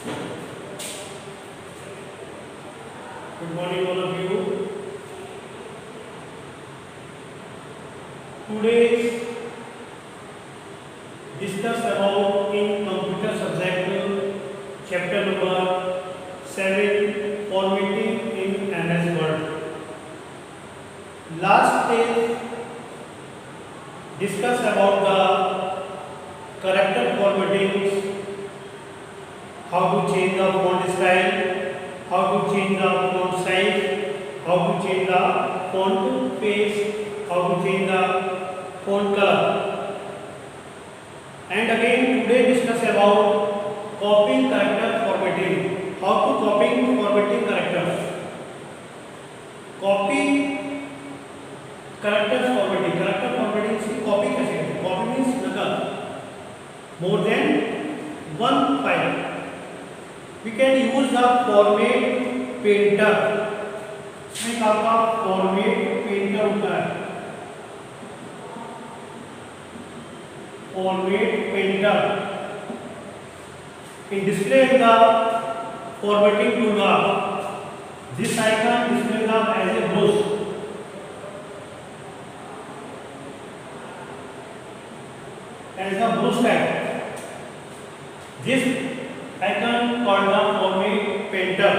Good morning, all of you. Today, discuss about in computer subject chapter number 7, formatting in MS Word. Last day, discuss about the character formatting, how to change the font style, how to change the font size, how to change the font face, how to change the font color. And again today discuss about copying character formatting, how to copying formatting characters. Copy characters formatting, character formatting से copy कैसे करते हैं? Copy means नकल, more than one file. We can use the format painter. इसमें आपका format painter होता है. Format painter. In display the formatting toolbar. This icon displays as a brush. As a brush type. This icon called the format painter.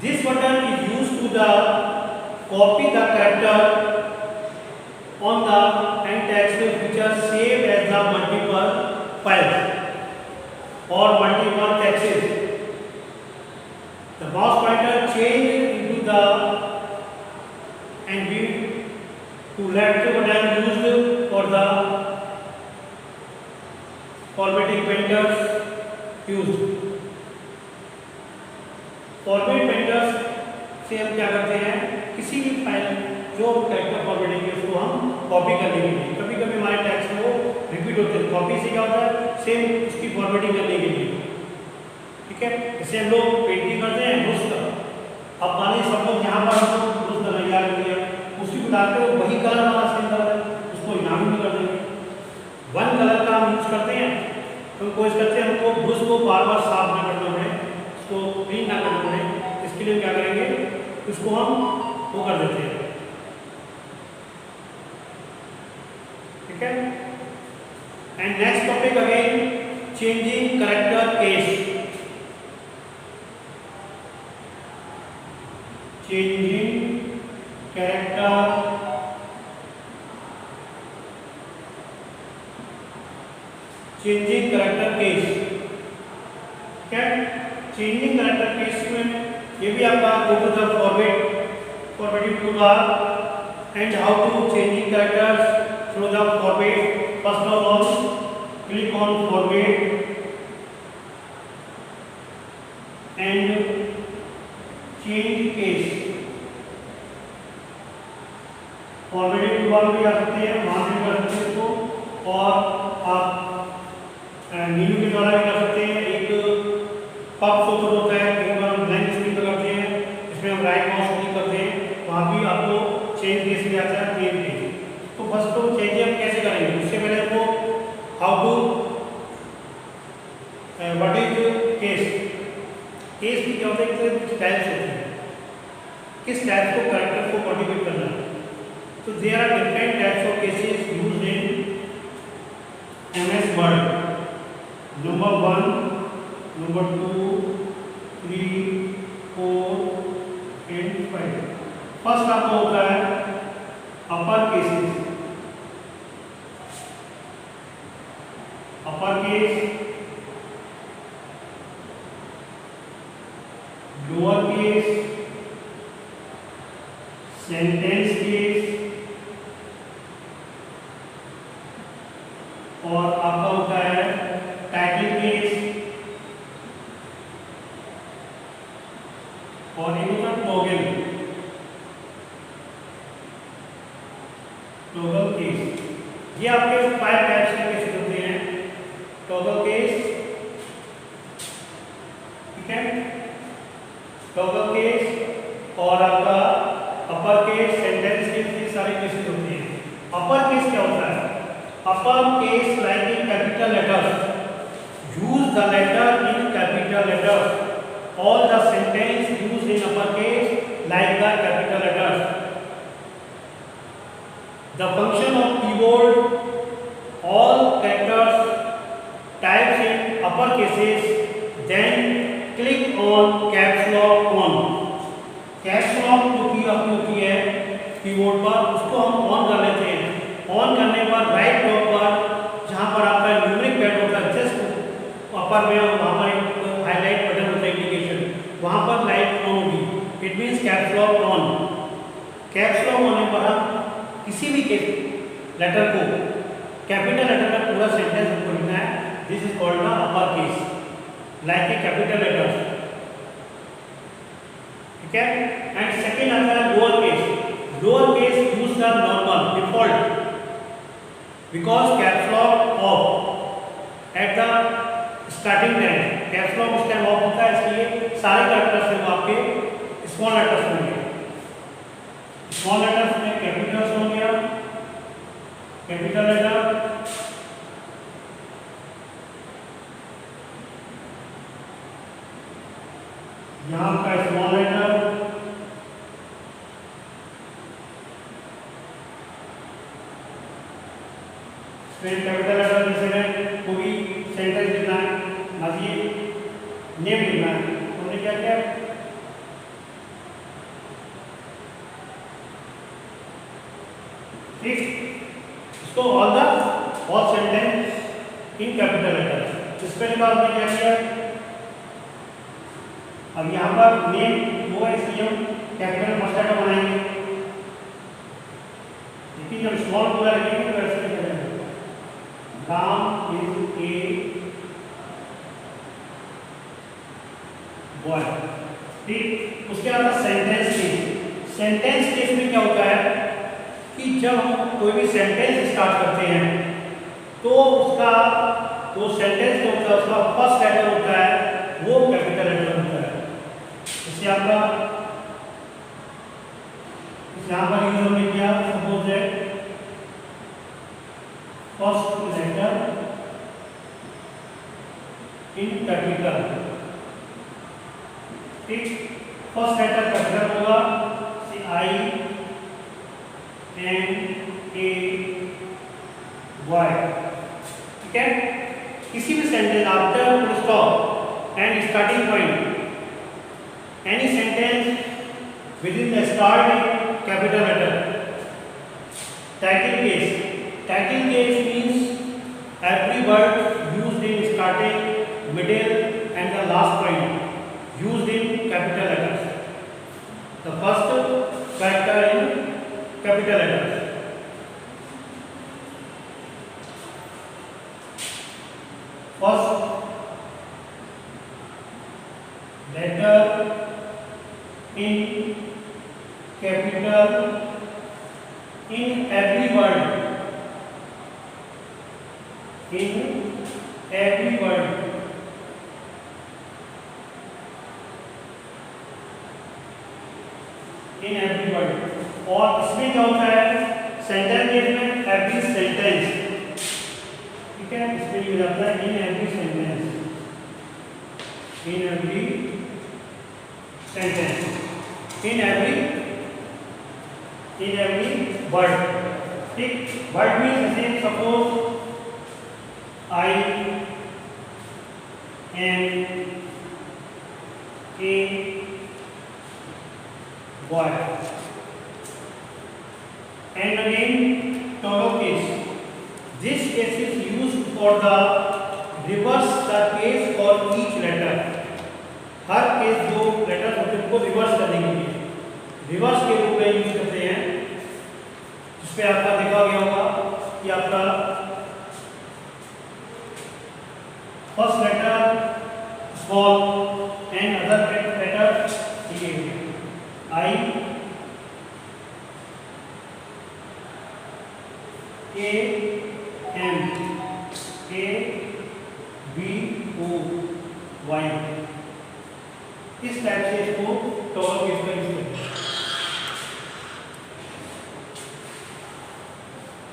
This button is used to copy the character on the and text which are saved as the multiple files or multiple texts. The mouse pointer changes into the and we to left button used for the formatting painters used. Format painters से हम क्या करते हैं, किसी भी file जो character formatting है उसको हम कॉपी करने के लिए, कभी कभी हमारे टेक्स्ट में वो रिपीट होते हैं, कॉपी से क्या होता है सेम उसकी फॉर्मेटिंग करने के लिए. ठीक है, इसे हम लोग पेंटिंग करते हैं ब्रश का. अब मान लीजिए सब लोग यहाँ पर हमको ब्रश का तैयार कर लिया, उसी को डालते हुए वही कलर हमारा सेम कलर है उसको यहाँ भी कर देंगे. वन कलर का हम यूज करते हैं, हम कोशिश करते हैं हमको ब्रश को बार बार साफ ना करना पड़े, उसको क्लीन ना करना पड़े. इसके लिए क्या करेंगे, उसको हम वो कर देते हैं. ठीक है. And next topic again changing character case. Changing character case. ठीक है, चेंजिंग कैरेक्टर केस में ये भी आपका go to the formatting toolbar and how to changing characters through the format. First of all, click on format and change case. formatting toolbar में जा सकते हैं, वहाँ से कर सकते हैं इसको, और आप मेन्यू के द्वारा भी कर सकते हैं. एक पॉप फोल्डर होता है, एक बार हम ब्लैंक स्क्रीन पर करते हैं, इसमें हम राइट माउस क्लिक करते हैं, वहाँ भी आपको चेंज केस में आता है चेंज केस. तो फर्स्ट तो चेंज हम कैसे करेंगे, उससे पहले हमको how to what is case. Case भी क्या होता है, कुछ टाइप्स होते हैं, किस टाइप को कैरेक्टर को मॉडिफाई करना है. तो there are different types of cases used in MS Word. Number 1, number 2, 3, 4 and 5. First आपका होता है upper cases. Upper case, lower case, sentence case, और आपका होता है टाइटल केस, और एक होता है टॉगल केस. ये आपके 5 टाइप्स के केसेस होते हैं. टॉगल केस, ठीक है, टॉगल केस और आपका अपर केस, सेंटेंस केस, ये सारे केसेस होते हैं. अपर केस क्या होता है, upper case like in capital letters, all the sentence used in uppercase like the capital letters. The function of keyboard, all characters types in upper cases, then click on caps lock on. Caps lock जो की आपने की है keyboard पर, उसको हम on कर लेते हैं। ऑन करने पर राइट टॉप पर जहां पर आपका न्यूमेरिक पैड होता है, जस्ट अपर में वहां पर एक हाईलाइट बटन होता है इंडिकेशन, वहां पर लाइट ऑन होगी। It means caps lock on. Caps lock होने पर हम किसी भी लेटर को, कैपिटल लेटर का पूरा सेंटेंस हमको लिखना है। This is called the upper case like a capital letters, ठीक है। एंड सेकंड आता है lower case. Lower case use the normal default because caps lock of at the starting time. Caps lock उस time of होता है, इसलिए सारे characters में आपके स्मॉल लेटर्स होंगे। स्मॉल लेटर्स में कैपिटल्स हो गया, कैपिटल लेटर, यहाँ का स्मॉल लेटर, कैपिटल लेटर जैसे है कोई सेंटेंस लिखना है, ये नेम लिखना है, हमने क्या किया ठीक, इसको all sentence in capital letter. इसके बाद में क्या किया, अब यहाँ पर नेम वो है इसलिए हम कैपिटल फर्स्ट लेटर बनाएंगे, लेकिन जब स्मॉल पूरा लिखेंगे तो ऐसे लिखेंगे राम इज ए बॉय, ठीक। उसके बाद सेंटेंस केस। सेंटेंस केस में क्या होता है कि जब हम कोई भी सेंटेंस स्टार्ट करते हैं तो उसका जो सेंटेंस जो होता है उसका फर्स्ट लेटर होता है वो कैपिटल लेटर होता है। इससे आपका यहाँ पर यूज हमने किया, suppose that first letter in capital, ठीक। फर्स्ट लेटर कैपिटल होगा, आई एन ए वाई, ठीक है। किसी भी sentence after full stop and starting point, any sentence with in the start capital letter. Title case. Title case means every word used in starting, middle and the last point used in capital letters. The first character in capital letters. First letter in capital in every word, in every word, in every word। और इसमें क्या होता है sentence में every sentence, ठीक है। इसमें हो जाता है in every sentence, in every sentence, in every word, ठीक। वर्ड मीन्स जैसे suppose I N a boy, and again toggle case. This case is used for the reverse the case for each letter। Her case जो letter होते हैं उनको reverse करने के लिए reverse के रूप में यूज करते हैं। जिसपे आपका देखा गया होगा कि आपका first letter small and other letter I A M A B O Y, इस टाइप से इसको टॉल केस का यूज करते हैं।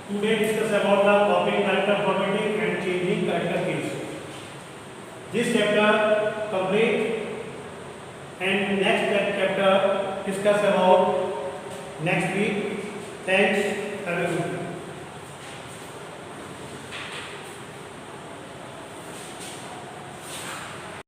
Today discuss about the copying character formatting and changing character case. This chapter complete and next chapter discuss about next week. Thanks. Have a good day.